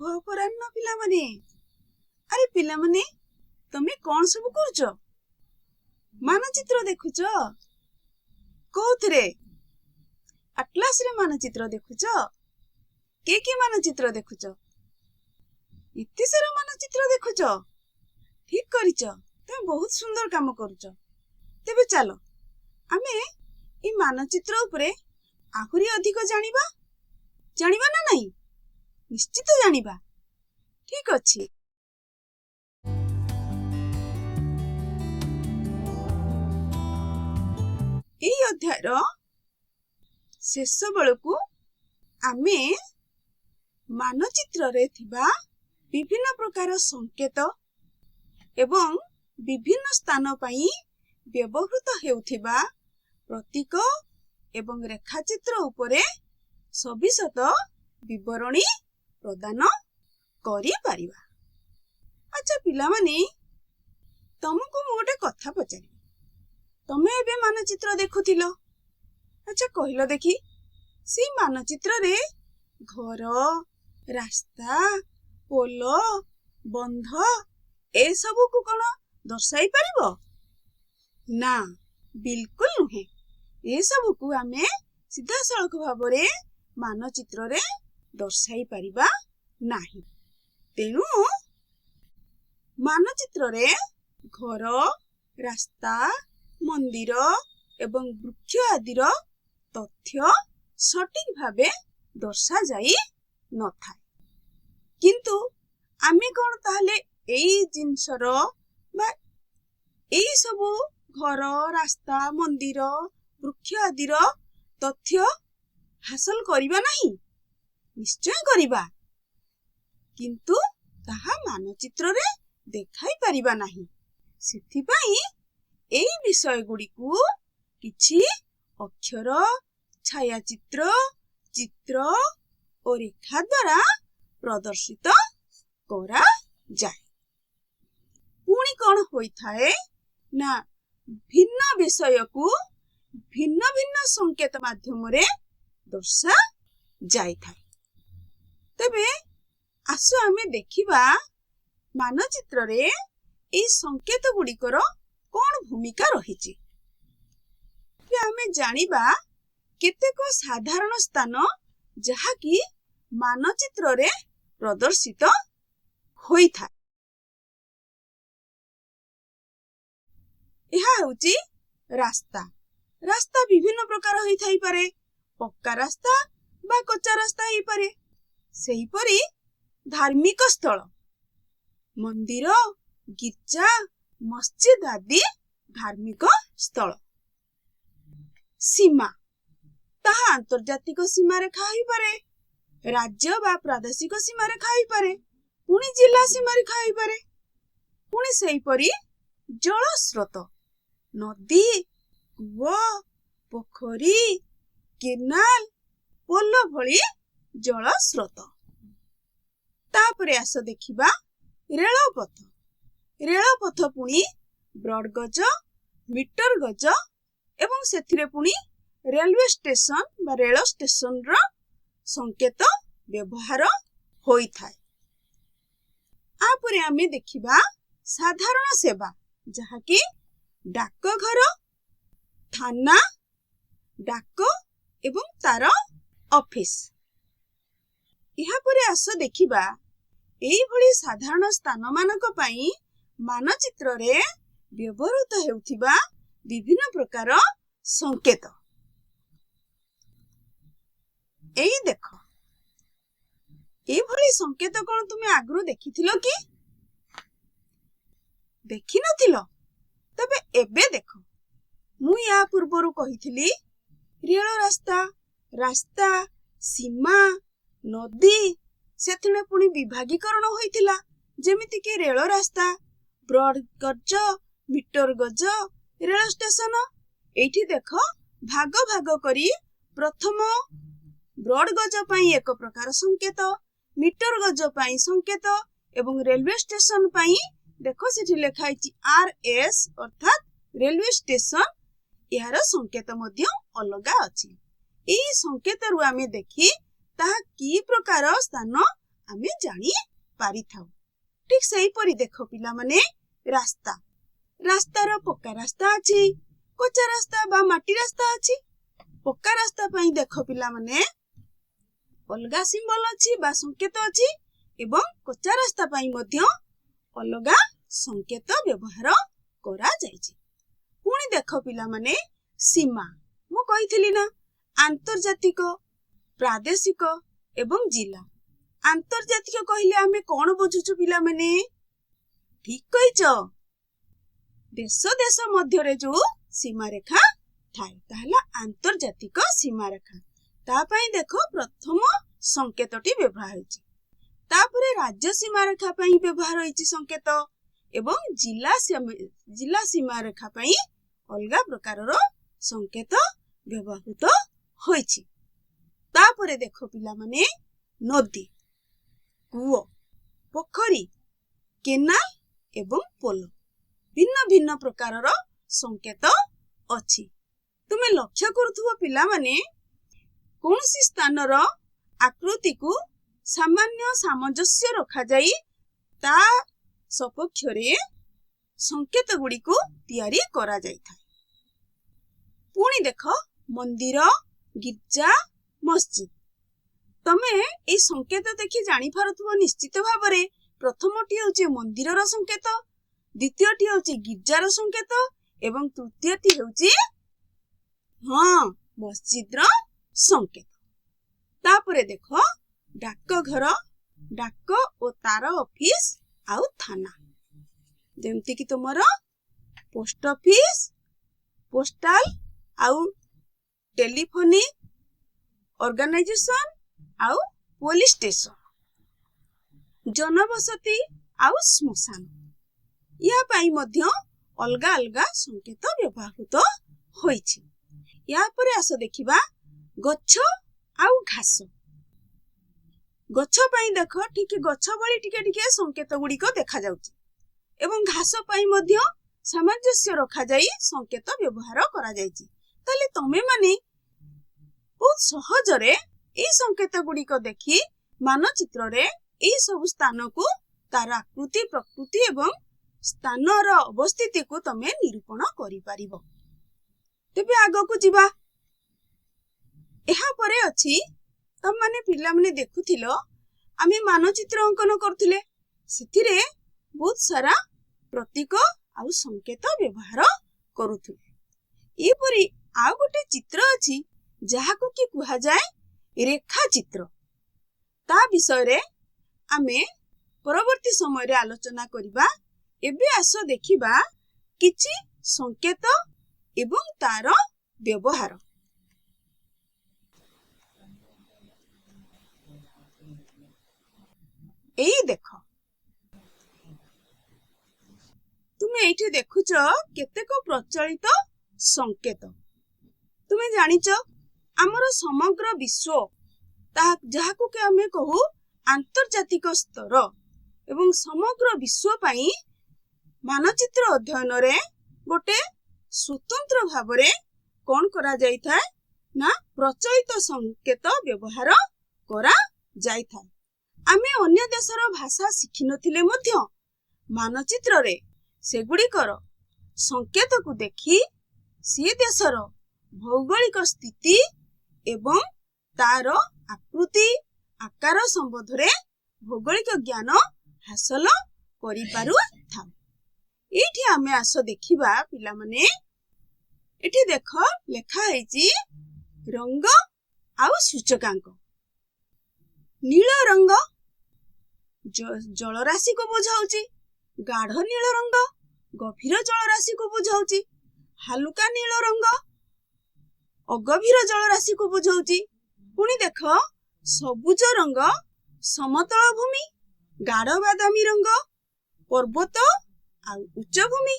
शुभ अपराह्न पिलामाने। अरे पिलामाने तमे कौन सब करूच? मानचित्र देखुच? कोउथरे? अटलास रे मानचित्र देखुच? के मानचित्र देखुच? इत्ते सारा मानचित्र देखुच? ठीक करिच, तमे बहुत सुंदर काम करूच। तेबे चलो आमे ई मानचित्र उपरे आहुरी अधिक जानिबा ना नहीं? निश्चित जानिबा। ठीक अछि। एई अध्यायर शेष बेलकु आमे मानचित्र रे थिबा विभिन्न प्रकार संकेत एवं विभिन्न स्थान पई व्यवहृत हेउथिबा प्रतीक एवं रेखाचित्र उपरे सविशत विवरणी प्रदान करि परिबा। अच्छा पिलामाने तुमको मु गोटे कथा पचारि। तमे एबे मानचित्र देखुथिलो। अच्छा कहिलो देखि सी मानचित्र रे घर, रास्ता, पोलो, बंध ए सब को कोन दर्शाई परिबो? ना, बिल्कुल नुहे। ए सब को आमे सीधा सड़क भाबरे मानचित्र रे दर्शाई परिबा नाही। तेनु मानचित्र रे घर, रास्ता, मंदिर एवं वृक्ष आदिर तथ्य सटीक भाबे दर्शा जाई न थाए। किंतु आमे कोन ताहले एई जिंसर बा एई सब घर, रास्ता, मंदिर, वृक्ष आदिर तथ्य हासिल करिबा नहीं? निश्चय करिबा। किंतु ताहा मानचित्र रे देखाई परिबा नहीं। सिथि पई एई विषय गुडी को किछि अक्षर, छायाचित्र, चित्र और रेखा द्वारा प्रदर्शित करा जाए। पुणी कौन होई थाए ना भिन्न विषय को भिन्न भिन्न संकेत माध्यम रे दर्शा जाई थाए। तबे आसो आमे देखिबा मानचित्र रे एई संकेत गुडीकर कौन भूमिका रहिछि। कि आमे जानिबा केतेक साधारण स्थान जहा कि मानचित्र रे प्रदर्शित होई था। यह होची रास्ता। रास्ता विभिन्न प्रकार होई थाई पारे। पक्का रास्ता बा कच्चा रास्ता होई पारे। सेही परी धार्मिक स्थल, मंदिर, गिरजा, मस्जिद आदि धार्मिक स्थल। सीमा ताहा अंतर्जातिक सीमा रेखा होई पारे। राज्य बा प्रादेशिक सीमा रेखा होई पारे। पुणी जिला सीमा रेखा होई पारे। पुणी सेही परी जल स्रोत, नदी, कुओ, पोखरी, केनाल, पोलो भली जल स्रोत। तापरे आस देखिबा रेलपथ। रेलपथ पुणी ब्रॉड गज, मीटर गज एवं सेथिरे पुणी रेलवे स्टेशन बा रेल स्टेशन रो संकेत व्यवहार होई थाए। आपरे आमे देखिबा साधारण सेवा जहा कि डाकघर, थाना, डाक एवं तार ऑफिस। यहाँ परे आस देखिबा एई भली साधारण स्थान मानक पई मानचित्र रे व्यवहृत हेउथिबा विभिन्न प्रकार संकेत। एई देखो एई भली संकेत कोन तुमे आगरु देखिथिलो कि? देखि नथिलो? तबे एबे देखो। मु या पूर्वरु कहिथिली रेल रास्ता, रास्ता, सीमा, नदी सेथिने पुणी विभागीकरण होइथिला। जेमिति कि रेल रास्ता, ब्रॉड गज, मीटर गज, रेल स्टेशन। एठी देखो भाग भाग करी प्रथम ब्रॉड गज पई एक प्रकार संकेत, मीटर गज पई संकेत एवं रेलवे स्टेशन पई देखो सेठी लेखाइछि आरएस अर्थात रेलवे स्टेशन। यार संकेत मध्य अलगा अछि। एई संकेत रु आमे देखि ताहा की प्रकार स्थान ଆମେ ଜାଣି ପାରିଥାଉ। ଠିକ ସେଇପରି ଦେଖ ପିଲାମାନେ, ରାସ୍ତା। ରାସ୍ତାର ପକ୍କା ରାସ୍ତା ଅଛି, କଚା ରାସ୍ତା ବା ମାଟି ରାସ୍ତା ଅଛି। ପକ୍କା ରାସ୍ତା ପାଇଁ ଦେଖ ପିଲାମାନେ, ଅଲଗା ସିମ୍ବଲ ଅଛି ବା ସଂକେତ ଅଛି ଏବଂ କଚା ରାସ୍ତା ପାଇଁ ମଧ୍ୟ ଅଲଗା ସଂକେତ ବ୍ୟବହାର କରାଯାଇଛି। ପୁଣି ଦେଖ ପିଲାମାନେ, ସୀମା। ମୁଁ କହିଥିଲି ନା, ଆନ୍ତର୍ଜାତିକ, ପ୍ରାଦେଶିକ ଏବଂ ଜିଲ୍ଲା। ଆନ୍ତର୍ଜାତିକ କହିଲେ ଆମେ କଣ ବୁଝୁଛୁ ପିଲାମାନେ? ଠିକ କହିଛ, ଦେଶ ଦେଶ ମଧ୍ୟରେ ଯୋଉ ସୀମାରେଖା ଥାଏ ତାହେଲେ ଆନ୍ତର୍ଜାତିକ ସୀମାରେଖା। ତା ପାଇଁ ଦେଖ ପ୍ରଥମ ସଂକେତଟି ବ୍ୟବହାର ହୋଇଛି। ତାପରେ ରାଜ୍ୟ ସୀମାରେଖା ପାଇଁ ବ୍ୟବହାର ହୋଇଛି ସଂକେତ ଏବଂ ଜିଲ୍ଲା ସୀମାରେଖା ପାଇଁ ଅଲଗା ପ୍ରକାରର ସଂକେତ ବ୍ୟବହୃତ ହୋଇଛି। ତାପରେ ଦେଖ ପିଲାମାନେ, ନଦୀ, କୂଅ, ପୋଖରୀ, କେନାଲ ଏବଂ ପୋଲ। ଭିନ୍ନ ଭିନ୍ନ ପ୍ରକାରର ସଂକେତ ଅଛି। ତୁମେ ଲକ୍ଷ୍ୟ କରୁଥିବ ପିଲାମାନେ, କୌଣସି ସ୍ଥାନର ଆକୃତିକୁ ସାମାନ୍ୟ ସାମଞ୍ଜସ୍ୟ ରଖାଯାଇ ତା ସପକ୍ଷରେ ସଂକେତ ଗୁଡ଼ିକୁ ତିଆରି କରାଯାଇଥାଏ। ପୁଣି ଦେଖ, ମନ୍ଦିର, ଗିର୍ଜା, ମସଜିଦ। ତମେ ଏଇ ସଂକେତ ଦେଖି ଜାଣିପାରୁଥିବ ନିଶ୍ଚିତ ଭାବରେ। ପ୍ରଥମଟି ହେଉଛି ମନ୍ଦିରର ସଂକେତ, ଦ୍ୱିତୀୟଟି ହେଉଛି ଗିର୍ଜାର ସଂକେତ ଏବଂ ତୃତୀୟଟି ହେଉଛି ମସଜିଦର ସଂକେତ। ତାପରେ ଦେଖ, ଡାକଘର, ଡାକ ଓ ତାର ଅଫିସ ଆଉ ଥାନା। ଯେମିତିକି ତୁମର ପୋଷ୍ଟ ଅଫିସ, ପୋଷ୍ଟାଲ ଆଉ ଟେଲିଫୋନିକ ଅର୍ଗାନାଇଜେସନ ଆଉ ପୋଲିସ ଷ୍ଟେସନ। ଜନବସତି ଆଉ ଶ୍ମଶାନ। ଏହା ପାଇଁ ମଧ୍ୟ ଅଲଗା ଅଲଗା ସଂକେତ ବ୍ୟବହୃତ ହୋଇଛି। ଏହା ପରେ ଆସ ଦେଖିବା ଗଛ ଆଉ ଘାସ। ଗଛ ପାଇଁ ଦେଖ, ଠିକ ଗଛ ଭଳି ଟିକେ ଟିକେ ସଂକେତ ଗୁଡିକ ଦେଖାଯାଉଛି ଏବଂ ଘାସ ପାଇଁ ମଧ୍ୟ ସାମଞ୍ଜସ୍ୟ ରଖାଯାଇ ସଂକେତ ବ୍ୟବହାର କରାଯାଇଛି। ତାହେଲେ ତମେ ମାନେ ବହୁତ ସହଜରେ এই ସଂକେତ ଗୁଡିକ ଦେଖି ମାନଚିତ୍ରରେ এই ସବୁ ସ୍ଥାନକୁ ତାର ଆକୃତି, ପ୍ରକୃତି ଏବଂ ସ୍ଥାନର ଅବସ୍ଥିତିକୁ ତମେ ନିରୂପଣ କରିପାରିବ। ତେବେ ଆଗକୁ ଯିବା। ଏହା ପରେ ଅଛି, ତମମାନେ ପିଲାମାନେ ଦେଖୁଥିଲ, ଆମେ ମାନଚିତ୍ର ଅଙ୍କନ କରୁଥିଲେ। ସେଥିରେ ବହୁତ ସାରା ପ୍ରତୀକ ଆଉ ସଂକେତ ବ୍ୟବହାର କରୁଥିଲେ। ଏପରି ଆଉ ଗୋଟେ ଚିତ୍ର ଅଛି ଯାହାକୁ କି କୁହାଯାଏ ରେଖା ଚିତ୍ର। ତା ବିଷୟରେ ଆମେ ପରବର୍ତ୍ତୀ ସମୟରେ ଆଲୋଚନା କରିବା। ଏବେ ଆସ ଦେଖିବା କିଛି ସଂକେତ ଏବଂ ତାର ବ୍ୟବହାର। ଏଇ ଦେଖ, ତୁମେ ଏଇଠି ଦେଖୁଛ କେତେକ ପ୍ରଚଳିତ ସଂକେତ। ତୁମେ ଜାଣିଛ ଆମର ସମଗ୍ର ବିଶ୍ୱ, ଯାହାକୁ କି ଆମେ କହୁ ଆନ୍ତର୍ଜାତିକ ସ୍ତର, ଏବଂ ସମଗ୍ର ବିଶ୍ୱ ପାଇଁ ମାନଚିତ୍ର ଅଧ୍ୟୟନରେ ଗୋଟେ ସ୍ୱତନ୍ତ୍ର ଭାବରେ କଣ କରାଯାଇଥାଏ ନା ପ୍ରଚଳିତ ସଂକେତ ବ୍ୟବହାର କରାଯାଇଥାଏ। ଆମେ ଅନ୍ୟ ଦେଶର ଭାଷା ଶିଖିନଥିଲେ ମଧ୍ୟ ମାନଚିତ୍ରରେ ସେଗୁଡ଼ିକର ସଂକେତକୁ ଦେଖି ସେ ଦେଶର ଭୌଗୋଳିକ ସ୍ଥିତି ଏବଂ ତାର ଆକୃତି, ଆକାର ସମ୍ବନ୍ଧରେ ଭୌଗୋଳିକ ଜ୍ଞାନ ହାସଲ କରିପାରୁଥାଉ। ଏଇଠି ଆମେ ଆସ ଦେଖିବା ପିଲାମାନେ, ଏଠି ଦେଖ ଲେଖା ହେଇଛି ରଙ୍ଗ ଆଉ ସୂଚକାଙ୍କ। ନୀଳ ରଙ୍ଗ ଜଳରାଶିକୁ ବୁଝାଉଛି, ଗାଢ ନୀଳ ରଙ୍ଗ ଗଭୀର ଜଳରାଶିକୁ ବୁଝାଉଛି, ହାଲୁକା ନୀଳ ରଙ୍ଗ ଅଗଭୀର ଜଳରାଶିକୁ ବୁଝାଉଛି। ପୁଣି ଦେଖ, ସବୁଜ ରଙ୍ଗ ସମତଳ ଭୂମି, ଗାଢ ବାଦାମୀ ରଙ୍ଗ ପର୍ବତ ଆଉ ଉଚ୍ଚଭୂମି,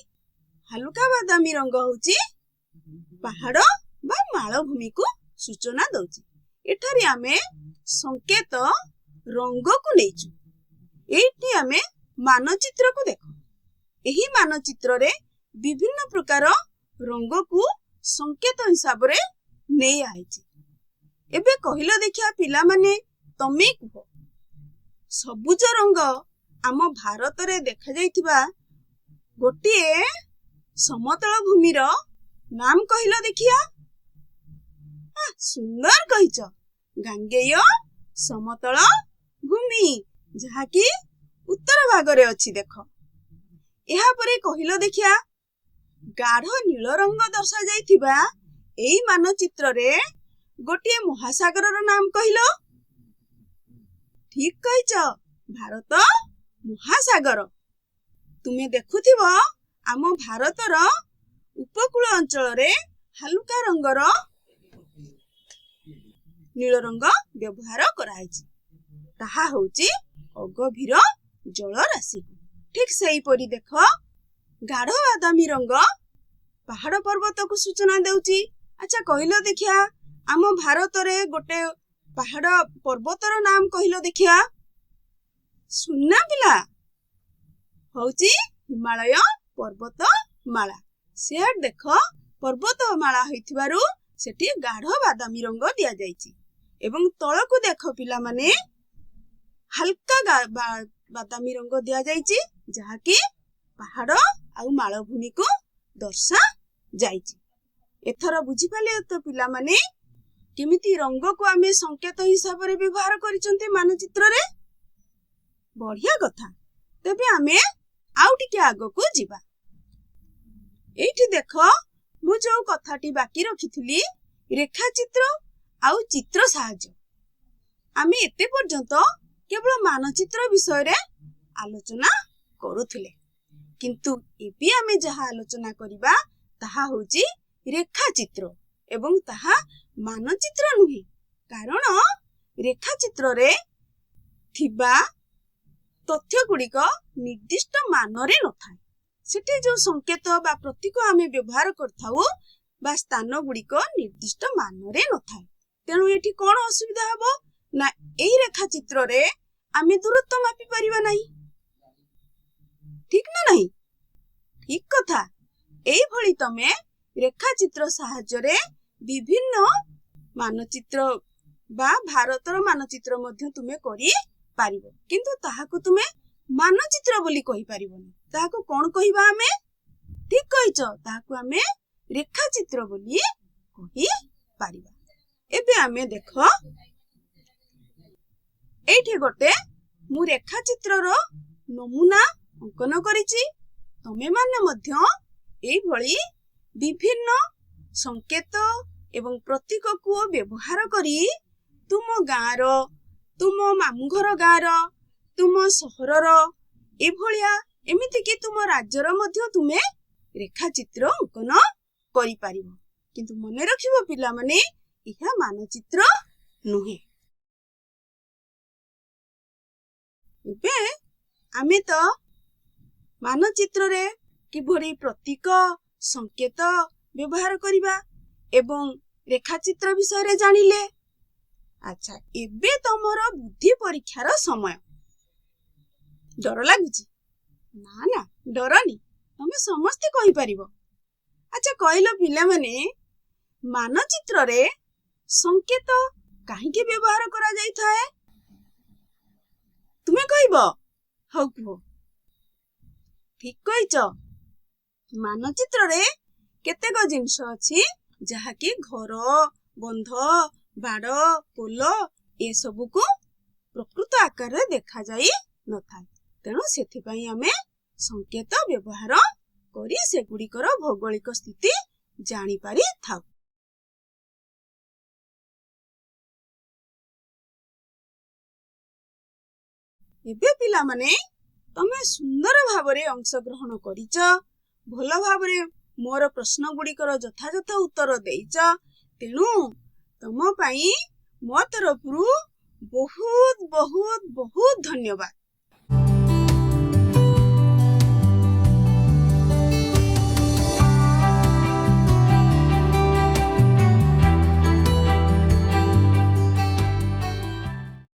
ହାଲୁକା ବାଦାମୀ ରଙ୍ଗ ହଉଛି ପାହାଡ ବା ମାଳଭୂମିକୁ ସୂଚନା ଦଉଛି। ଏଠାରେ ଆମେ ସଂକେତ ରଙ୍ଗକୁ ନେଇଛୁ। ଏଇଠି ଆମେ ମାନଚିତ୍ରକୁ ଦେଖ। ଏହି ମାନଚିତ୍ରରେ ବିଭିନ୍ନ ପ୍ରକାର ରଙ୍ଗକୁ ସଂକେତ ହିସାବରେ ନେଇ ଆସିଛି। ଏବେ କହିଲ ଦେଖିବା ପିଲାମାନେ, ତମେ କୁହ ସବୁଜ ରଙ୍ଗ ଆମ ଭାରତରେ ଦେଖାଯାଇଥିବା ଗୋଟିଏ ସମତଳ ଭୂମିର ନାମ କହିଲ ଦେଖିଆ। ସୁନ୍ଦର କହିଛ, ଗାଙ୍ଗେୟ ସମତଳ ଭୂମି, ଯାହାକି ଉତ୍ତର ଭାଗରେ ଅଛି। ଦେଖ, ଏହାପରେ କହିଲ ଦେଖିଆ, ଗାଢ ନୀଳ ରଙ୍ଗ ଦର୍ଶାଯାଇଥିବା ଏଇ ମାନଚିତ୍ରରେ ଗୋଟିଏ ମହାସାଗରର ନାମ କହିଲ। ଠିକ କହିଛ, ଭାରତ ମହାସାଗର। ତୁମେ ଦେଖୁଥିବ ଆମ ଭାରତର ଉପକୂଳ ଅଞ୍ଚଳରେ ହାଲୁକା ରଙ୍ଗର ନୀଳ ରଙ୍ଗ ବ୍ୟବହାର କରାଯାଇଛି। ତାହା ହେଉଛି ଅଗଭୀର ଜଳରାଶି। ଠିକ ସେହିପରି ଦେଖ, ଗାଢ ବାଦାମୀ ରଙ୍ଗ ପାହାଡ ପର୍ବତକୁ ସୂଚନା ଦେଉଛି। ଆଚ୍ଛା କହିଲ ଦେଖିଆ, ଆମ ଭାରତରେ ଗୋଟେ ପାହାଡ ପର୍ବତର ନାମ କହିଲ ଦେଖିଆ। ସୁନା ପିଲା, ହଉଛି ହିମାଳୟ ପର୍ବତମାଳା। ସିଆଡେ ଦେଖ, ପର୍ବତମାଳା ହୋଇଥିବାରୁ ସେଠି ଗାଢ ବାଦାମୀ ରଙ୍ଗ ଦିଆଯାଇଛି। ଏବଂ ତଳକୁ ଦେଖ ପିଲାମାନେ, ହାଲକା ବାଦାମୀ ରଙ୍ଗ ଦିଆଯାଇଛି, ଯାହାକି ପାହାଡ ଆଉ ମାଳଭୂମିକୁ ଦର୍ଶାଯାଇଛି। ଏଥର ବୁଝିପାରିଲେ ତ ପିଲାମାନେ, କେମିତି ରଙ୍ଗକୁ ଆମେ ସଂକେତ ହିସାବରେ ବ୍ୟବହାର କରିଛନ୍ତି ମାନଚିତ୍ରରେ? ବଢିଆ କଥା। ତେବେ ଆମେ ଆଉ ଟିକେ ଆଗକୁ ଯିବା। ଏଇଠି ଦେଖ, ମୁଁ ଯୋଉ କଥାଟି ବାକି ରଖିଥିଲି, ରେଖାଚିତ୍ର ଆଉ ଚିତ୍ର ସାହାଯ୍ୟ। ଆମେ ଏତେ ପର୍ଯ୍ୟନ୍ତ କେବଳ ମାନଚିତ୍ର ବିଷୟରେ ଆଲୋଚନା କରୁଥିଲେ, କିନ୍ତୁ ଏବେ ଆମେ ଯାହା ଆଲୋଚନା କରିବା ତାହା ହେଉଛି ରେଖାଚିତ୍ର, ଏବଂ ତାହା ମାନଚିତ୍ର ନୁହେଁ। କାରଣ ରେଖାଚିତ୍ରରେ ଥିବା ତଥ୍ୟ ଗୁଡ଼ିକ ନିର୍ଦ୍ଦିଷ୍ଟ ମାନରେ ନଥାଏ। ସେଠି ଯୋଉ ସଂକେତ ବା ପ୍ରତୀକ ଆମେ ବ୍ୟବହାର କରିଥାଉ ବା ସ୍ଥାନ ଗୁଡ଼ିକ ନିର୍ଦ୍ଦିଷ୍ଟ ମାନରେ ନଥାଏ। ତେଣୁ ଏଠି କଣ ଅସୁବିଧା ହବ ନା, ଏଇ ରେଖାଚିତ୍ରରେ ଆମେ ଦୂରତ୍ୱ ମାପି ପାରିବା ନାହିଁ। ଠିକ ନା ନାହିଁ? ଠିକ କଥା। ଏଇଭଳି ତମେ ରେଖାଚିତ୍ର ସାହାଯ୍ୟରେ ବିଭିନ୍ନ ମାନଚିତ୍ର ବା ଭାରତର ମାନଚିତ୍ର ମଧ୍ୟ ତୁମେ କରିପାରିବ, କିନ୍ତୁ ତାହାକୁ ତୁମେ ମାନଚିତ୍ର ବୋଲି କହିପାରିବନି। ତାହାକୁ କଣ କହିବା ଆମେ? ଠିକ କହିଛ, ତାହାକୁ ଆମେ ରେଖାଚିତ୍ର ବୋଲି କହିପାରିବା। ଏବେ ଆମେ ଦେଖ, ଏଇଠି ଗୋଟେ ମୁଁ ରେଖାଚିତ୍ରର ନମୁନା ଅଙ୍କନ କରିଛି। ତମେ ମାନେ ମଧ୍ୟ ଏଇଭଳି ବିଭିନ୍ନ ସଂକେତ ଏବଂ ପ୍ରତୀକକୁ ବ୍ୟବହାର କରି ତୁମ ଗାଁର, ତୁମ ମାମୁଁ ଘର ଗାଁର, ତୁମ ସହରର, ଏଭଳିଆ ଏମିତିକି ତୁମ ରାଜ୍ୟର ମଧ୍ୟ ତୁମେ ରେଖାଚିତ୍ର ଅଙ୍କନ କରିପାରିବ। କିନ୍ତୁ ମନେ ରଖିବ ପିଲାମାନେ, ଏହା ମାନଚିତ୍ର ନୁହେଁ। ଏବେ ଆମେ ତ ମାନଚିତ୍ରରେ କିଭଳି ପ୍ରତୀକ, ସଂକେତ ବ୍ୟବହାର କରିବା ଏବଂ ରେଖାଚିତ୍ର ବିଷୟରେ ଜାଣିଲେ। ଆଚ୍ଛା, ଏବେ ତମର ବୁଦ୍ଧି ପରୀକ୍ଷାର ସମୟ। ଡର ଲାଗୁଛି? ନା ନା, ଡରନି, ତମେ ସମସ୍ତେ କହିପାରିବ। ଆଚ୍ଛା କହିଲ ପିଲାମାନେ, ମାନଚିତ୍ରରେ ସଂକେତ କାହିଁକି ବ୍ୟବହାର କରାଯାଇଥାଏ? ତୁମେ କହିବ? ହଉ କୁହ। ଠିକ କହିଛ, ମାନଚିତ୍ରରେ କେତେକ ଜିନିଷ ଅଛି ଯାହାକି ଘର, ବନ୍ଧ, ବାଡ଼, ପୋଲ ଏସବୁକୁ ପ୍ରକୃତ ଆକାରରେ ଦେଖାଯାଇ ନଥାଏ। ତେଣୁ ସେଥିପାଇଁ ଆମେ ସଂକେତ ବ୍ୟବହାର କରି ସେଗୁଡ଼ିକର ଭୌଗୋଳିକ ସ୍ଥିତି ଜାଣିପାରିଥାଉ। ଏବେ ପିଲାମାନେ, ତମେ ସୁନ୍ଦର ଭାବରେ ଅଂଶଗ୍ରହଣ କରିଛ, ଭଲ ଭାବରେ ମୋର ପ୍ରଶ୍ନ ଗୁଡ଼ିକର ଯଥାଯଥ ଉତ୍ତର ଦେଇଛ। ତେଣୁ ତମ ପାଇଁ ମୋ ତରଫରୁ ବହୁତ ବହୁତ ବହୁତ ଧନ୍ୟବାଦ।